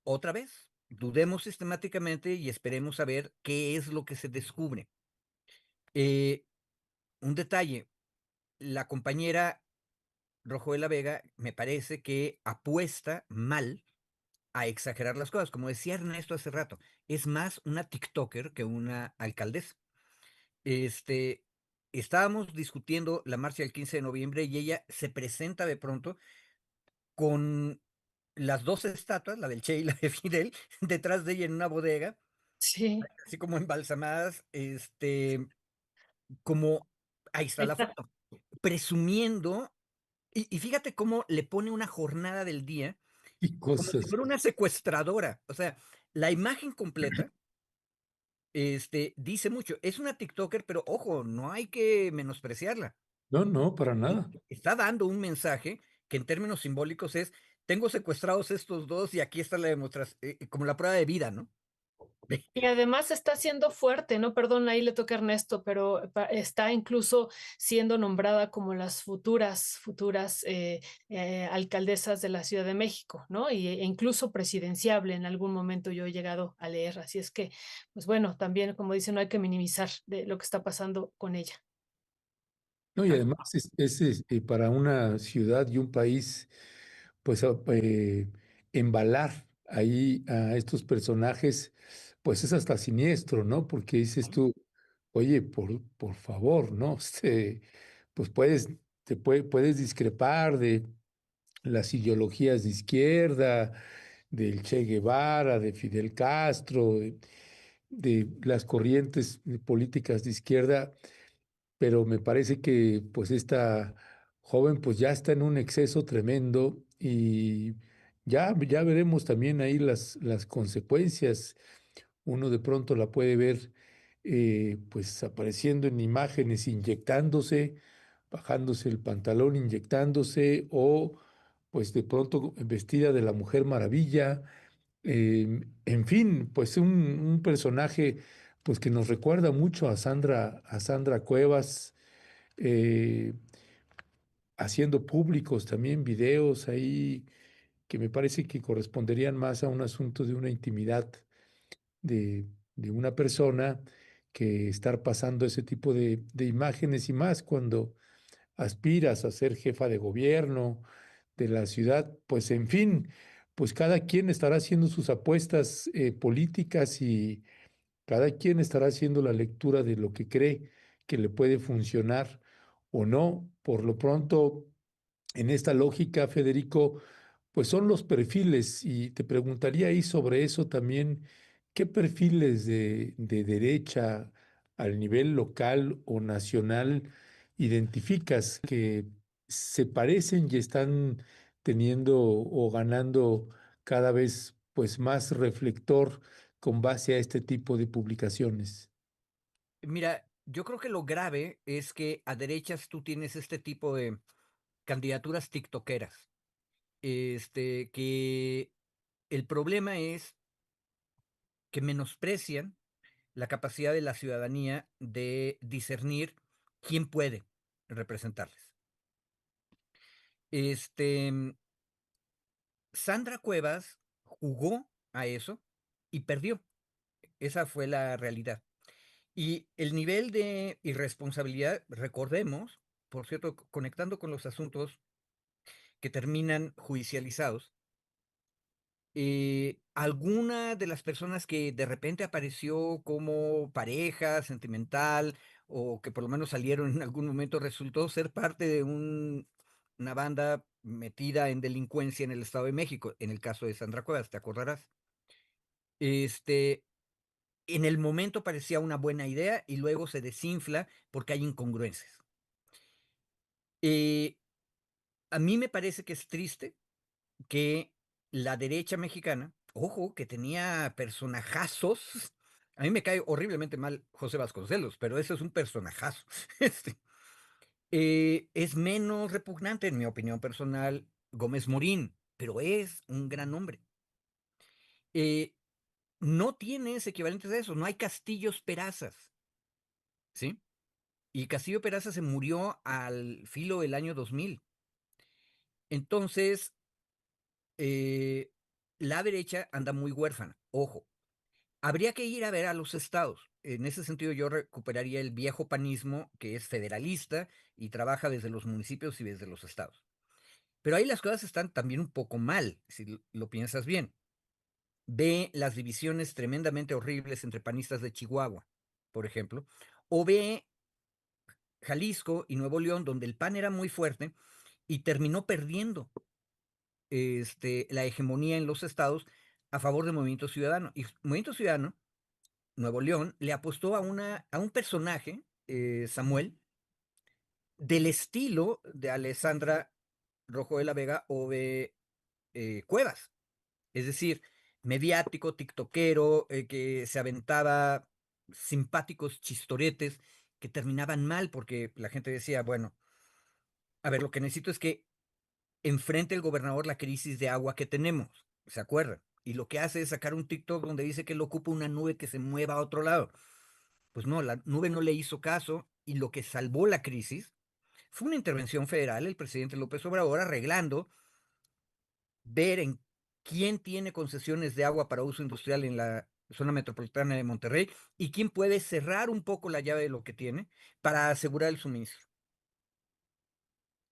otra vez, dudemos sistemáticamente y esperemos a ver qué es lo que se descubre. Eh, un detalle, la compañera Rojo de la Vega me parece que apuesta mal a exagerar las cosas. Como decía Ernesto hace rato, es más una TikToker que una alcaldesa. Este, estábamos discutiendo la marcha del 15 de noviembre y ella se presenta de pronto con las dos estatuas, la del Che y la de Fidel, detrás de ella en una bodega, Sí, así como embalsamadas, como, ahí está la foto, presumiendo, y fíjate cómo le pone una jornada del día Y como si cosas. fuera una secuestradora. O sea, la imagen completa, dice mucho. Es una TikToker, pero ojo, no hay que menospreciarla. No, no, para Sí, nada. está dando un mensaje que en términos simbólicos es, tengo secuestrados estos dos y aquí está la demostración, como la prueba de vida, ¿no? y además está siendo fuerte, ¿no? Perdón, ahí le toca a Ernesto, pero está incluso siendo nombrada como las futuras alcaldesas de la Ciudad de México, ¿no? E incluso presidenciable en algún momento yo he llegado a leer. Así es que, pues bueno, también, como dicen, no hay que minimizar de lo que está pasando con ella. No, y Tal además cual. para una ciudad y un país, pues embalar ahí a estos personajes, pues es hasta siniestro, ¿no? Porque dices ¿no? tú, oye, por favor, ¿no? Pues puedes discrepar de las ideologías de izquierda, del Che Guevara, de Fidel Castro, de las corrientes políticas de izquierda, pero me parece que pues esta joven pues ya está en un exceso tremendo y ya veremos también ahí las consecuencias. Uno de pronto la puede ver pues apareciendo en imágenes, inyectándose, bajándose el pantalón, inyectándose o pues de pronto vestida de la Mujer Maravilla. En fin, pues un personaje pues que nos recuerda mucho a Sandra Cuevas, eh, haciendo públicos también videos ahí que me parece que corresponderían más a un asunto de una intimidad de, de una persona que estar pasando ese tipo de imágenes y más cuando aspiras a ser jefa de gobierno de la ciudad, pues en fin, pues cada quien estará haciendo sus apuestas políticas y cada quien estará haciendo la lectura de lo que cree que le puede funcionar o no. Por lo pronto, en esta lógica, Federico, pues son los perfiles y te preguntaría ahí sobre eso también, ¿qué perfiles de derecha al nivel local o nacional identificas que se parecen y están teniendo o ganando cada vez pues más reflector con base a este tipo de publicaciones? Mira, yo creo que lo grave es que a derechas tú tienes este tipo de candidaturas tiktokeras. Que el problema es que menosprecian la capacidad de la ciudadanía de discernir quién puede representarles. Este, mm, Sandra Cuevas jugó a eso y perdió. Esa fue la realidad. Y el nivel de irresponsabilidad, recordemos, por cierto, conectando con los asuntos que terminan judicializados, alguna de las personas que de repente apareció como pareja sentimental o que por lo menos salieron en algún momento resultó ser parte de una banda metida en delincuencia en el Estado de México, en el caso de Sandra Cuevas, te acordarás. Este, en el momento parecía una buena idea y luego se desinfla porque hay incongruencias. Eh, a mí me parece que es triste que la derecha mexicana, ojo, que tenía personajazos. A mí me cae horriblemente mal José Vasconcelos, pero ese es un personajazo. Este, es menos repugnante, en mi opinión personal, Gómez Morín, pero es un gran hombre. Eh, no tienes equivalentes a eso, no hay Castillos Perazas, ¿sí? Y Castillo Peraza se murió al filo del año 2000. Entonces, eh, la derecha anda muy huérfana, ojo. Habría que ir a ver a los estados. En ese sentido, yo recuperaría el viejo panismo, que es federalista y trabaja desde los municipios y desde los estados. Pero ahí las cosas están también un poco mal, si lo piensas bien. Ve las divisiones tremendamente horribles entre panistas de Chihuahua, por ejemplo, o ve Jalisco y Nuevo León, donde el PAN era muy fuerte y terminó perdiendo la hegemonía en los estados a favor del Movimiento Ciudadano. Y Movimiento Ciudadano Nuevo León le apostó a un personaje, Samuel, del estilo de Alessandra Rojo de la Vega o de Cuevas. Es decir, mediático, tiktokero, que se aventaba simpáticos chistoretes que terminaban mal porque la gente decía, bueno, a ver, lo que necesito es que enfrente el gobernador la crisis de agua que tenemos, ¿se acuerdan? Y lo que hace es sacar un TikTok donde dice que él ocupa una nube que se mueva a otro lado. Pues no, la nube no le hizo caso y lo que salvó la crisis fue una intervención federal, el presidente López Obrador arreglando, ver en quién tiene concesiones de agua para uso industrial en la zona metropolitana de Monterrey y quién puede cerrar un poco la llave de lo que tiene para asegurar el suministro.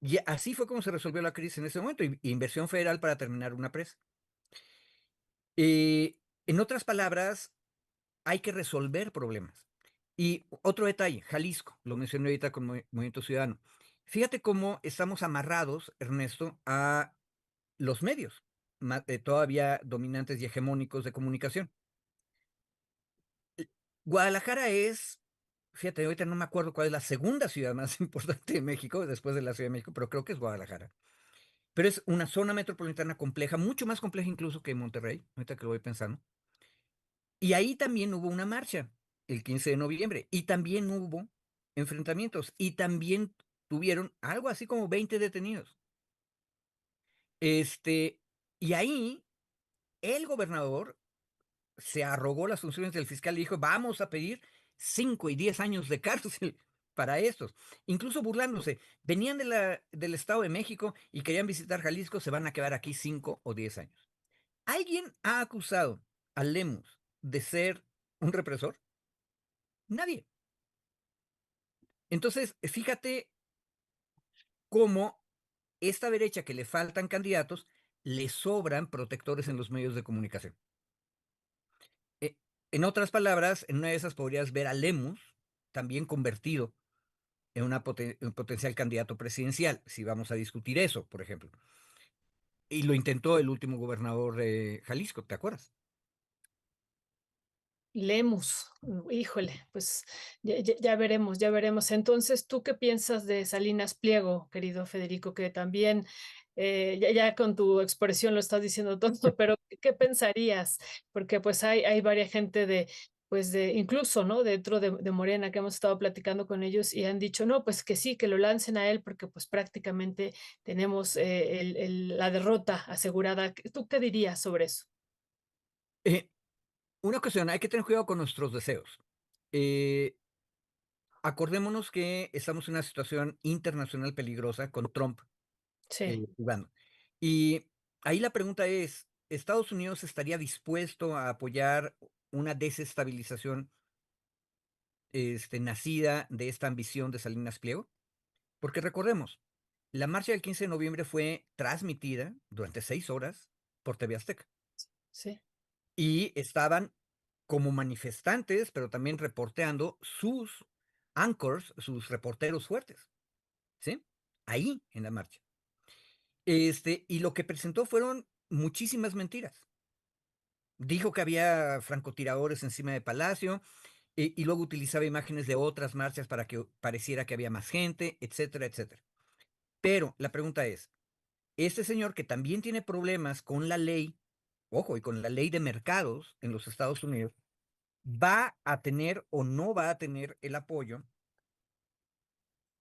Y así fue como se resolvió la crisis en ese momento, inversión federal para terminar una presa. En otras palabras, hay que resolver problemas. Y otro detalle, Jalisco, lo mencioné ahorita con Movimiento Ciudadano. Fíjate cómo estamos amarrados, Ernesto, a los medios todavía dominantes y hegemónicos de comunicación. Guadalajara es, fíjate, ahorita no me acuerdo cuál es la segunda ciudad más importante de México, después de la Ciudad de México, pero creo que es Guadalajara. Pero es una zona metropolitana compleja, mucho más compleja incluso que Monterrey, ahorita que lo voy pensando. Y ahí también hubo una marcha el 15 de noviembre y también hubo enfrentamientos y también tuvieron algo así como 20 detenidos. Este, y ahí el gobernador se arrogó las funciones del fiscal y dijo, vamos a pedir 5 y 10 años de cárcel para estos. Incluso burlándose, venían del Estado de México y querían visitar Jalisco, se van a quedar aquí 5 o 10 años. ¿Alguien ha acusado a Lemus de ser un represor? Nadie. Entonces, fíjate cómo esta derecha que le faltan candidatos, le sobran protectores en los medios de comunicación. Eh, en otras palabras, en una de esas podrías ver a Lemus también convertido en un potencial candidato presidencial, si vamos a discutir eso, por ejemplo. Y lo intentó el último gobernador de Jalisco, ¿te acuerdas? Lemus, híjole, pues ya veremos, ya veremos. Entonces, ¿tú qué piensas de Salinas Pliego, querido Federico? Que también, ya con tu expresión lo estás diciendo todo, pero ¿qué pensarías? Porque pues hay varias gente pues incluso, ¿no? Dentro de Morena que hemos estado platicando con ellos y han dicho, no, pues que sí, que lo lancen a él porque pues prácticamente tenemos la derrota asegurada. ¿Tú qué dirías sobre eso? Eh, una ocasión, hay que tener cuidado con nuestros deseos. Eh, acordémonos que estamos en una situación internacional peligrosa con Trump Sí. jugando. Y ahí la pregunta es, ¿Estados Unidos estaría dispuesto a apoyar una desestabilización nacida de esta ambición de Salinas Pliego? Porque recordemos, la marcha del 15 de noviembre fue transmitida durante 6 horas por TV Azteca Sí. y estaban como manifestantes, pero también reporteando sus anchors, sus reporteros fuertes, ¿sí? Ahí en la marcha. Y lo que presentó fueron muchísimas mentiras. Dijo que había francotiradores encima de Palacio y luego utilizaba imágenes de otras marchas para que pareciera que había más gente, etcétera, etcétera. Pero la pregunta es, este señor que también tiene problemas con la ley, ojo, y con la ley de mercados en los Estados Unidos, ¿va a tener o no va a tener el apoyo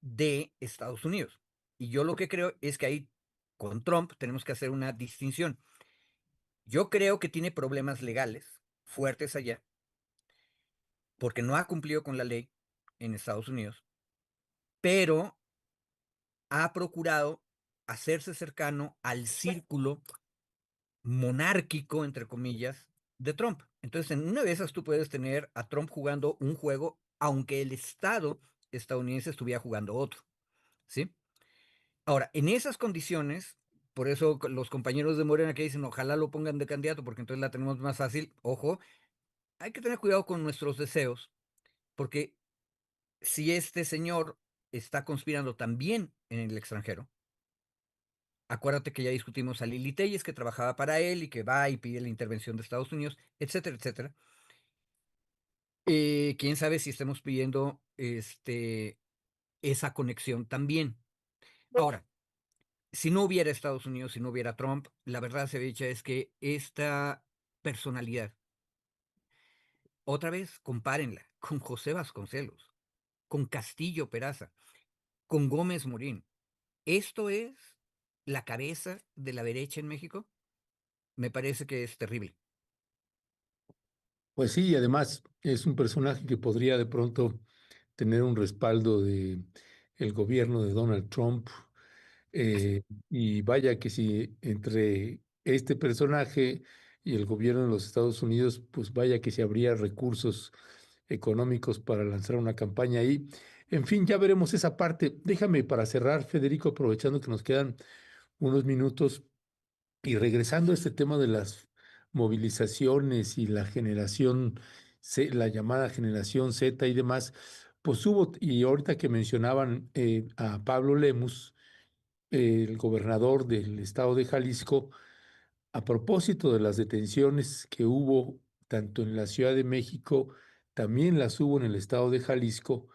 de Estados Unidos? Y yo lo que creo es que ahí con Trump tenemos que hacer una distinción. Yo creo que tiene problemas legales fuertes allá, porque no ha cumplido con la ley en Estados Unidos, pero ha procurado hacerse cercano al círculo monárquico, entre comillas, de Trump. Entonces, en una de esas tú puedes tener a Trump jugando un juego, aunque el Estado estadounidense estuviera jugando otro, ¿sí? Ahora, en esas condiciones, por eso los compañeros de Morena que dicen, ojalá lo pongan de candidato, porque entonces la tenemos más fácil, ojo, hay que tener cuidado con nuestros deseos, porque si este señor está conspirando también en el extranjero, acuérdate que ya discutimos a Lili Telles, que trabajaba para él y que va y pide la intervención de Estados Unidos, etcétera, etcétera. Quién sabe si estemos pidiendo esa conexión también. Ahora, si no hubiera Estados Unidos, si no hubiera Trump, la verdad se dicha es que esta personalidad, otra vez, compárenla con José Vasconcelos, con Castillo Peraza, con Gómez Morín. ¿Esto es la cabeza de la derecha en México? Me parece que es terrible. Pues sí, y además es un personaje que podría de pronto tener un respaldo de el gobierno de Donald Trump. Y vaya que si entre este personaje y el gobierno de los Estados Unidos, pues vaya que si habría recursos económicos para lanzar una campaña ahí. En fin, ya veremos esa parte. Déjame para cerrar, Federico, aprovechando que nos quedan unos minutos y regresando a este tema de las movilizaciones y la generación, la llamada generación Z y demás, pues hubo, y ahorita que mencionaban a Pablo Lemus, el gobernador del estado de Jalisco, a propósito de las detenciones que hubo tanto en la Ciudad de México, también las hubo en el estado de Jalisco,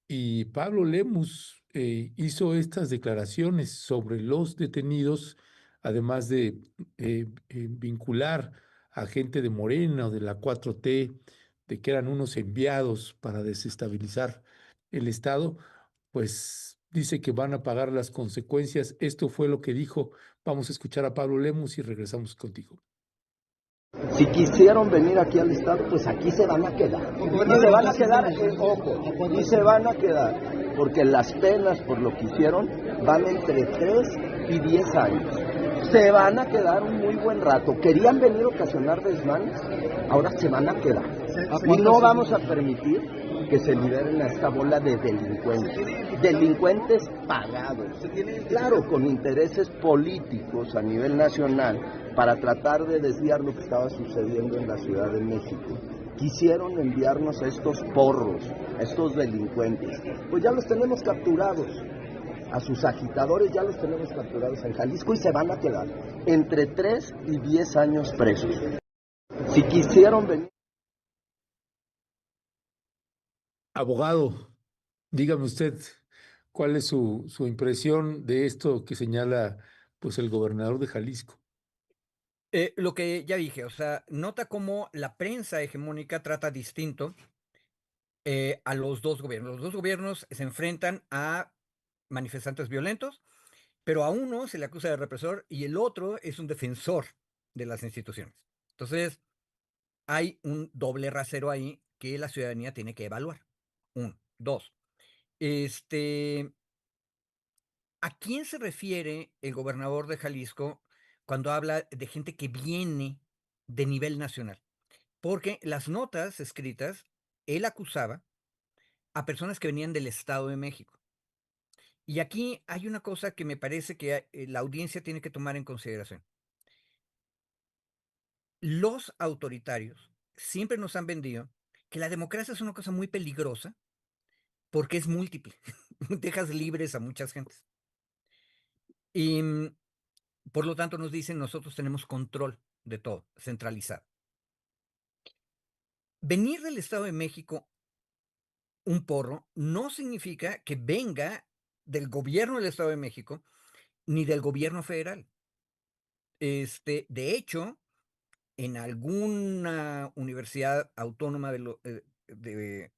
y Pablo Lemus hizo estas declaraciones sobre los detenidos, además de vincular a gente de Morena o de la 4T, de que eran unos enviados para desestabilizar el estado, pues dice que van a pagar las consecuencias. Esto fue lo que dijo. Vamos a escuchar a Pablo Lemus y regresamos contigo. Si quisieron venir aquí al estado, pues aquí se van a quedar. Y se van a quedar, ojo, y se van a quedar, porque las penas por lo que hicieron van entre 3 y 10 años. Se van a quedar un muy buen rato. Querían venir a ocasionar desmanes, ahora se van a quedar. Y no vamos a permitir que se liberen a esta bola de delincuentes. Delincuentes pagados. Claro, con intereses políticos a nivel nacional para tratar de desviar lo que estaba sucediendo en la Ciudad de México. Quisieron enviarnos a estos porros, a estos delincuentes. Pues ya los tenemos capturados. A sus agitadores ya los tenemos capturados en Jalisco y se van a quedar entre 3 y 10 años presos. Si quisieron venir... Abogado, dígame usted, ¿cuál es su impresión de esto que señala pues el gobernador de Jalisco? Lo que ya dije, o sea, nota cómo la prensa hegemónica trata distinto a los dos gobiernos. Los dos gobiernos se enfrentan a manifestantes violentos, pero a uno se le acusa de represor y el otro es un defensor de las instituciones. Entonces, hay un doble rasero ahí que la ciudadanía tiene que evaluar. Uno. Dos. Este, ¿A quién se refiere el gobernador de Jalisco cuando habla de gente que viene de nivel nacional? Porque las notas escritas, él acusaba a personas que venían del Estado de México. Y aquí hay una cosa que me parece que la audiencia tiene que tomar en consideración. Los autoritarios siempre nos han vendido que la democracia es una cosa muy peligrosa porque es múltiple. Dejas libres a muchas gentes. Y por lo tanto nos dicen nosotros tenemos control de todo, centralizado. Venir del Estado de México un porro no significa que venga del gobierno del Estado de México ni del gobierno federal. De hecho, en alguna universidad autónoma de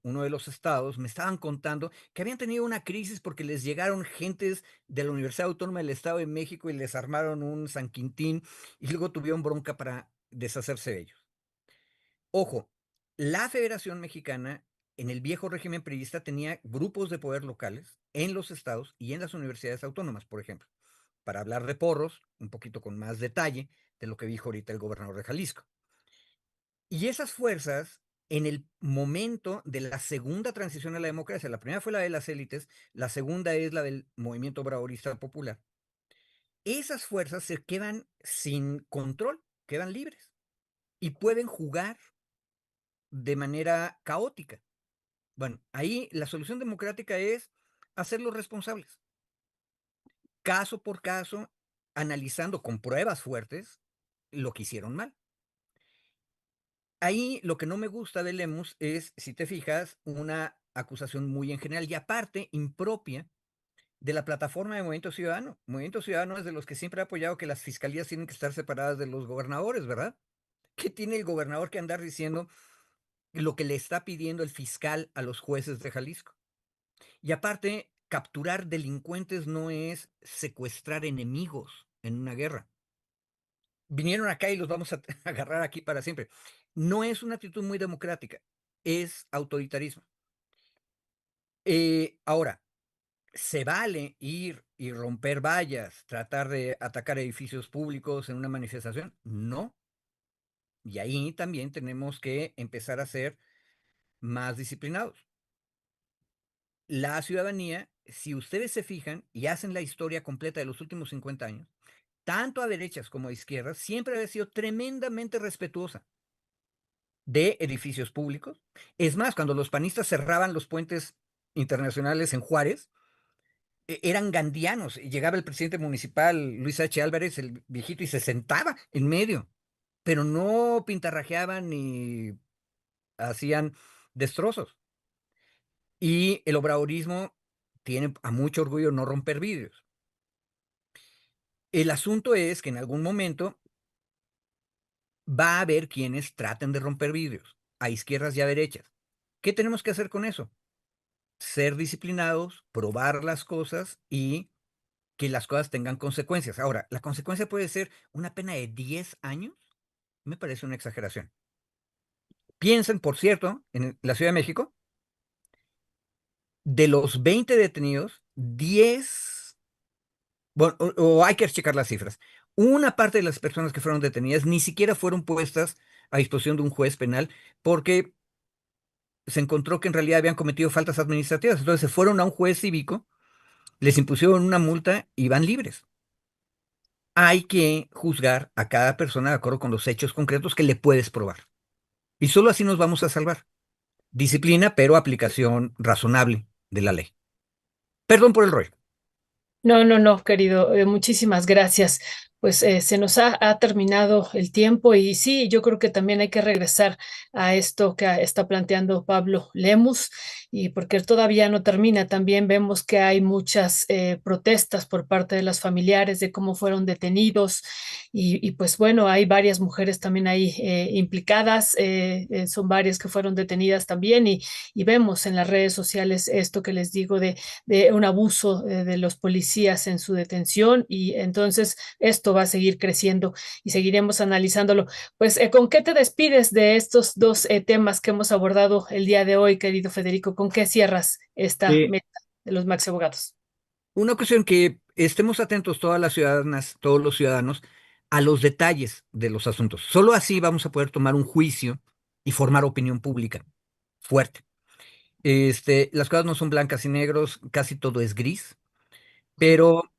uno de los estados, me estaban contando que habían tenido una crisis porque les llegaron gentes de la Universidad Autónoma del Estado de México y les armaron un San Quintín y luego tuvieron bronca para deshacerse de ellos. Ojo, la Federación Mexicana en el viejo régimen priista tenía grupos de poder locales en los estados y en las universidades autónomas, por ejemplo, para hablar de porros, un poquito con más detalle de lo que dijo ahorita el gobernador de Jalisco. Y esas fuerzas, en el momento de la segunda transición a la democracia, la primera fue la de las élites, la segunda es la del movimiento obradorista popular, esas fuerzas se quedan sin control, quedan libres y pueden jugar de manera caótica. Bueno, ahí la solución democrática es hacerlos responsables, caso por caso, analizando con pruebas fuertes lo que hicieron mal. Ahí lo que no me gusta de Lemus es, si te fijas, una acusación muy en general y aparte impropia de la plataforma de Movimiento Ciudadano. Movimiento Ciudadano es de los que siempre ha apoyado que las fiscalías tienen que estar separadas de los gobernadores, ¿verdad? ¿Qué tiene el gobernador que andar diciendo lo que le está pidiendo el fiscal a los jueces de Jalisco? Y aparte, capturar delincuentes no es secuestrar enemigos en una guerra. Vinieron acá y los vamos a agarrar aquí para siempre. No es una actitud muy democrática, es autoritarismo. Ahora, ¿se vale ir y romper vallas, tratar de atacar edificios públicos en una manifestación? No. Y ahí también tenemos que empezar a ser más disciplinados. La ciudadanía, si ustedes se fijan y hacen la historia completa de los últimos 50 años, tanto a derechas como a izquierdas, siempre había sido tremendamente respetuosa de edificios públicos. Es más, cuando los panistas cerraban los puentes internacionales en Juárez, eran gandianos. Llegaba el presidente municipal, Luis H. Álvarez, el viejito, y se sentaba en medio, pero no pintarrajeaban ni hacían destrozos. Y el obradorismo tiene a mucho orgullo no romper vidrios. El asunto es que en algún momento va a haber quienes traten de romper vidrios, a izquierdas y a derechas. ¿Qué tenemos que hacer con eso? Ser disciplinados, probar las cosas y que las cosas tengan consecuencias. Ahora, la consecuencia puede ser una pena de 10 años. Me parece una exageración. Piensen, por cierto, en la Ciudad de México, de los 20 detenidos, 10, bueno, o hay que checar las cifras. Una parte de las personas que fueron detenidas ni siquiera fueron puestas a disposición de un juez penal porque se encontró que en realidad habían cometido faltas administrativas. Entonces se fueron a un juez cívico, les impusieron una multa y van libres. Hay que juzgar a cada persona de acuerdo con los hechos concretos que le puedes probar. Y solo así nos vamos a salvar. Disciplina, pero aplicación razonable de la ley. Perdón por el rollo. No, no, no, querido, muchísimas gracias. Pues se nos ha terminado el tiempo y sí, yo creo que también hay que regresar a esto que está planteando Pablo Lemus y porque todavía no termina, también vemos que hay muchas protestas por parte de las familiares de cómo fueron detenidos y pues bueno, hay varias mujeres también ahí implicadas, son varias que fueron detenidas también y vemos en las redes sociales esto que les digo de un abuso de los policías en su detención y entonces esto va a seguir creciendo y seguiremos analizándolo. Pues, ¿con qué te despides de estos dos temas que hemos abordado el día de hoy, querido Federico? ¿Con qué cierras esta Eh, meta de los Maxi Abogados? una cuestión que estemos atentos todas las ciudadanas, todos los ciudadanos, a los detalles de los asuntos. Solo así vamos a poder tomar un juicio y formar opinión pública fuerte. Las cosas no son blancas y negros, casi todo es gris, pero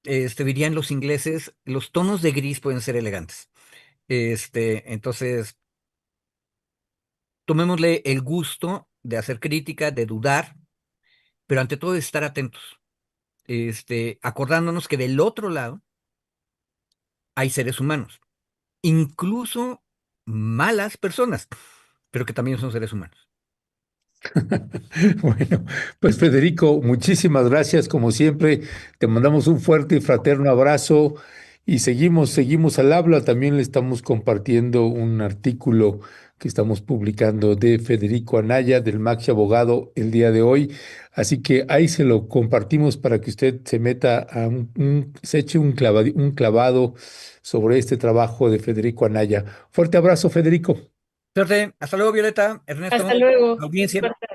dirían los ingleses, los tonos de gris pueden ser elegantes. Entonces, tomémosle el gusto de hacer crítica, de dudar, pero ante todo de estar atentos. Acordándonos que del otro lado hay seres humanos, incluso malas personas, pero que también son seres humanos. Bueno, pues Federico, muchísimas gracias. Como siempre, te mandamos un fuerte y fraterno abrazo y seguimos al habla. También le estamos compartiendo un artículo que estamos publicando de Federico Anaya, del Maxi Abogado, el día de hoy. Así que ahí se lo compartimos para que usted se meta a se eche un clavado sobre este trabajo de Federico Anaya. Fuerte abrazo, Federico. Suerte, hasta luego, Violeta, Hasta Ernesto, luego. audiencia. Suerte.